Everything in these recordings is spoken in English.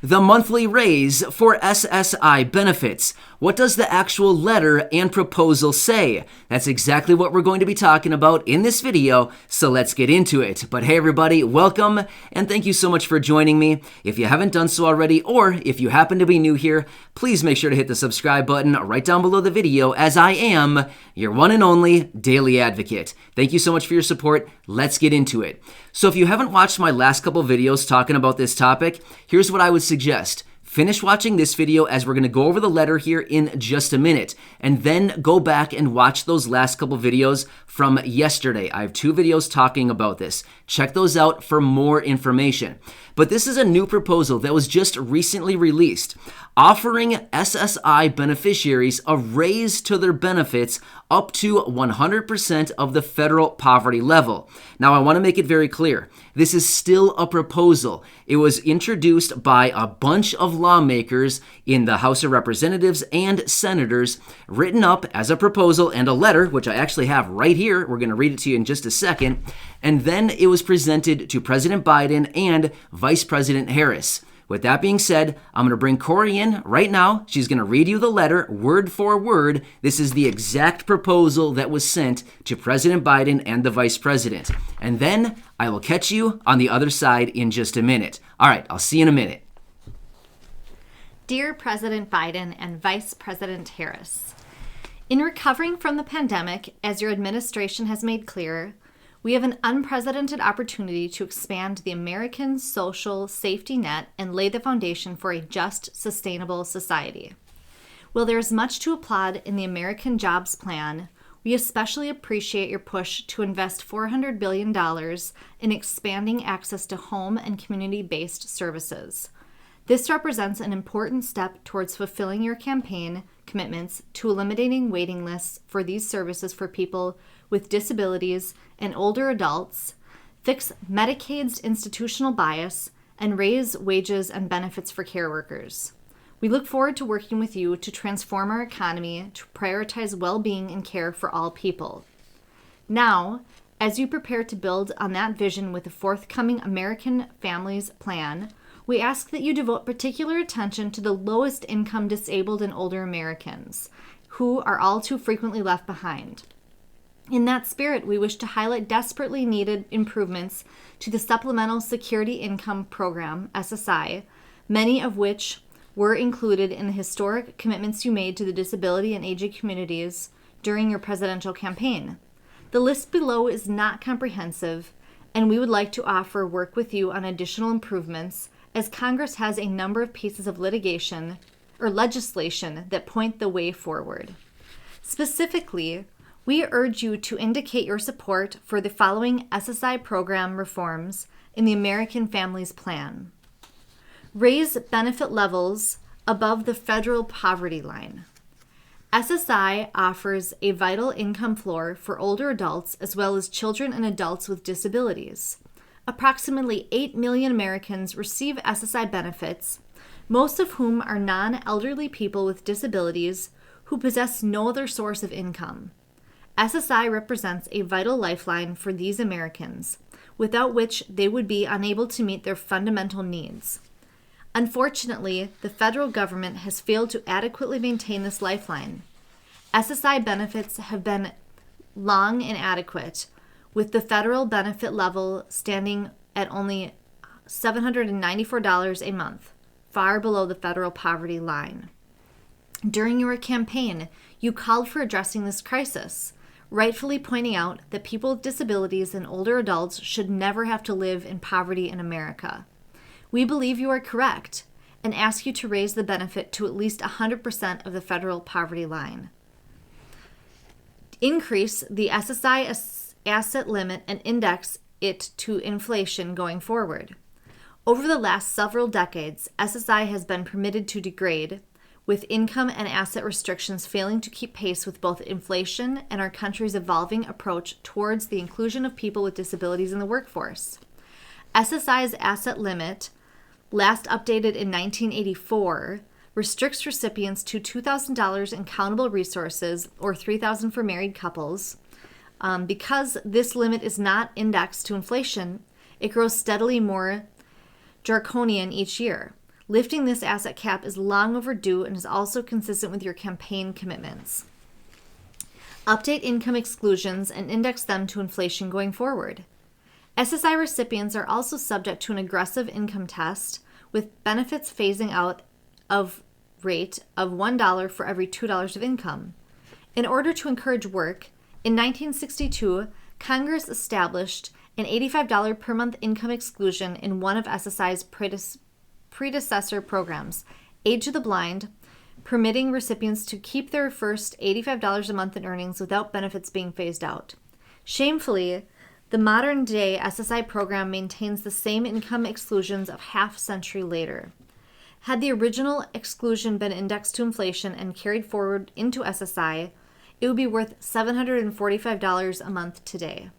the monthly raise for SSI benefits. What does the actual letter and proposal say? That's exactly what we're going to be talking about in this video, so let's get into it. But hey everybody, welcome, and thank you so much for joining me. If you haven't done so already, or if you happen to be new here, please make sure to hit the subscribe button right down below the video, as I am your one and only daily advocate. Thank you so much for your support. Let's get into it. So if you haven't watched my last couple videos talking about this topic, here's what I would suggest. Finish watching this video as we're going to go over the letter here in just a minute, and then go back and watch those last couple videos from yesterday. I have 2 videos talking about this. Check those out for more information. But this is a new proposal that was just recently released, offering SSI beneficiaries a raise to their benefits up to 100% of the federal poverty level. Now, I want to make it very clear. This is still a proposal. It was introduced by a bunch of lawmakers in the House of Representatives and Senators, written up as a proposal and a letter, which I actually have right here. We're going to read it to you in just a second. And then it was presented to President Biden and Vice President Harris. With that being said, I'm going to bring Corey in right now. She's going to read you the letter word for word. This is the exact proposal that was sent to President Biden and the Vice President. And then I will catch you on the other side in just a minute. All right, I'll see you in a minute. Dear President Biden and Vice President Harris, in recovering from the pandemic, as your administration has made clear, we have an unprecedented opportunity to expand the American social safety net and lay the foundation for a just, sustainable society. While there is much to applaud in the American Jobs Plan, we especially appreciate your push to invest $400 billion in expanding access to home and community-based services. This represents an important step towards fulfilling your campaign commitments to eliminating waiting lists for these services for people with disabilities and older adults, fix Medicaid's institutional bias, and raise wages and benefits for care workers. We look forward to working with you to transform our economy to prioritize well-being and care for all people. Now, as you prepare to build on that vision with the forthcoming American Families Plan, we ask that you devote particular attention to the lowest income disabled and older Americans, who are all too frequently left behind. In that spirit, we wish to highlight desperately needed improvements to the Supplemental Security Income Program, SSI, many of which were included in the historic commitments you made to the disability and aging communities during your presidential campaign. The list below is not comprehensive, and we would like to offer work with you on additional improvements, as Congress has a number of pieces of legislation that point the way forward. Specifically, we urge you to indicate your support for the following SSI program reforms in the American Families Plan. Raise benefit levels above the federal poverty line. SSI offers a vital income floor for older adults as well as children and adults with disabilities. Approximately 8 million Americans receive SSI benefits, most of whom are non-elderly people with disabilities who possess no other source of income. SSI represents a vital lifeline for these Americans, without which they would be unable to meet their fundamental needs. Unfortunately, the federal government has failed to adequately maintain this lifeline. SSI benefits have been long inadequate, with the federal benefit level standing at only $794 a month, far below the federal poverty line. During your campaign, you called for addressing this crisis, rightfully pointing out that people with disabilities and older adults should never have to live in poverty in America. We believe you are correct and ask you to raise the benefit to at least 100% of the federal poverty line. Increase the SSI asset limit and index it to inflation going forward. Over the last several decades, SSI has been permitted to degrade, with income and asset restrictions failing to keep pace with both inflation and our country's evolving approach towards the inclusion of people with disabilities in the workforce. SSI's asset limit, last updated in 1984, restricts recipients to $2,000 in countable resources, or $3,000 for married couples. Because this limit is not indexed to inflation, it grows steadily more draconian each year. Lifting this asset cap is long overdue and is also consistent with your campaign commitments. Update income exclusions and index them to inflation going forward. SSI recipients are also subject to an aggressive income test, with benefits phasing out of rate of $1 for every $2 of income. In order to encourage work, in 1962, Congress established an $85 per month income exclusion in one of SSI's predecessor programs, Aid to the Blind, permitting recipients to keep their first $85 a month in earnings without benefits being phased out. Shamefully, the modern-day SSI program maintains the same income exclusions of half a century later. Had the original exclusion been indexed to inflation and carried forward into SSI, it would be worth $745 a month today.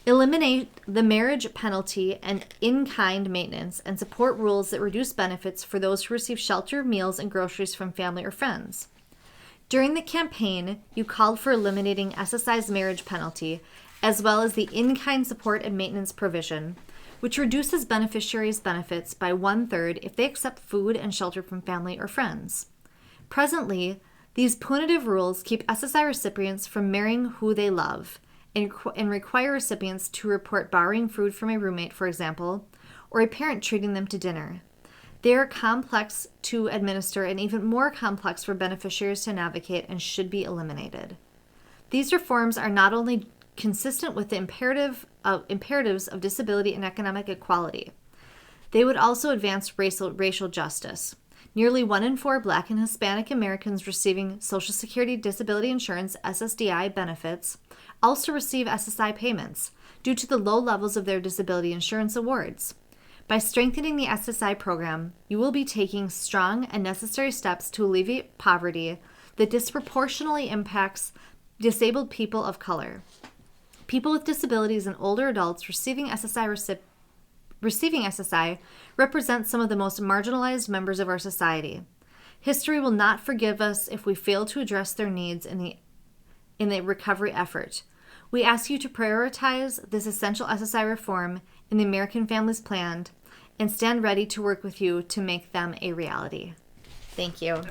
Eliminate the marriage penalty and in-kind maintenance and support rules that reduce benefits for those who receive shelter, meals, and groceries from family or friends. During the campaign, you called for eliminating SSI's marriage penalty, as well as the in-kind support and maintenance provision, which reduces beneficiaries' benefits by 1/3 if they accept food and shelter from family or friends. Presently, these punitive rules keep SSI recipients from marrying who they love, and require recipients to report borrowing food from a roommate, for example, or a parent treating them to dinner. They are complex to administer and even more complex for beneficiaries to navigate and should be eliminated. These reforms are not only consistent with the imperatives of disability and economic equality, they would also advance racial justice. Nearly 1 in 4 Black and Hispanic Americans receiving Social Security Disability Insurance SSDI benefits also receive SSI payments due to the low levels of their disability insurance awards. By strengthening the SSI program, you will be taking strong and necessary steps to alleviate poverty that disproportionately impacts disabled people of color. People with disabilities and older adults receiving SSI represent some of the most marginalized members of our society. History will not forgive us if we fail to address their needs in the recovery effort. We ask you to prioritize this essential SSI reform in the American Families Plan and stand ready to work with you to make them a reality. Thank you.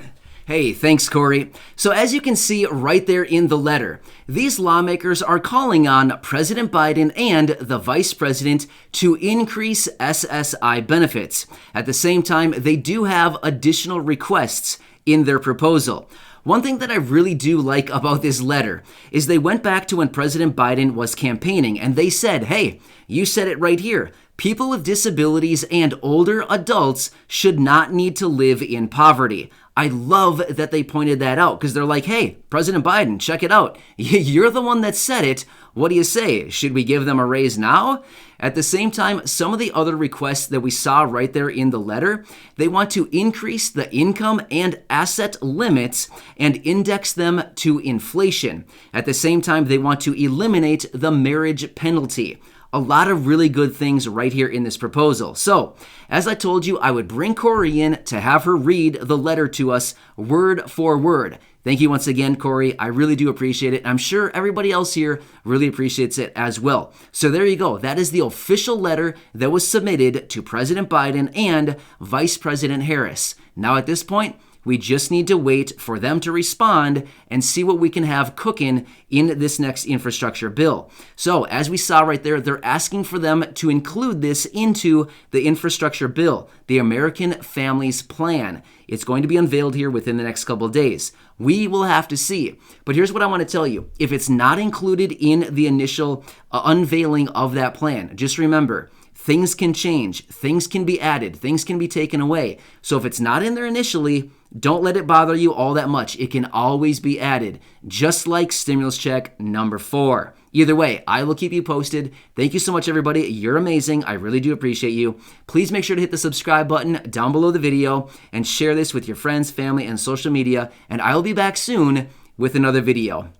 Hey, thanks, Corey. So as you can see right there in the letter, these lawmakers are calling on President Biden and the Vice President to increase SSI benefits. At the same time, they do have additional requests in their proposal. One thing that I really do like about this letter is they went back to when President Biden was campaigning and they said, hey, you said it right here. People with disabilities and older adults should not need to live in poverty. I love that they pointed that out because they're like, hey, President Biden, check it out. You're the one that said it. What do you say? Should we give them a raise now? At the same time, some of the other requests that we saw right there in the letter, they want to increase the income and asset limits and index them to inflation. At the same time, they want to eliminate the marriage penalty. A lot of really good things right here in this proposal. So, as I told you, I would bring Corey in to have her read the letter to us word for word. Thank you once again, Corey. I really do appreciate it. I'm sure everybody else here really appreciates it as well. So there you go. That is the official letter that was submitted to President Biden and Vice President Harris. Now at this point, we just need to wait for them to respond and see what we can have cooking in this next infrastructure bill. So as we saw right there, they're asking for them to include this into the infrastructure bill, the American Families Plan. It's going to be unveiled here within the next couple of days. We will have to see. But here's what I want to tell you. If it's not included in the initial unveiling of that plan, just remember, things can change, things can be added, things can be taken away. So if it's not in there initially, don't let it bother you all that much. It can always be added, just like stimulus check number 4. Either way, I will keep you posted. Thank you so much, everybody. You're amazing. I really do appreciate you. Please make sure to hit the subscribe button down below the video and share this with your friends, family, and social media. And I will be back soon with another video.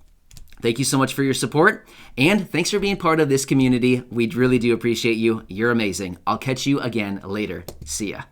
Thank you so much for your support, and thanks for being part of this community. We really do appreciate you. You're amazing. I'll catch you again later. See ya.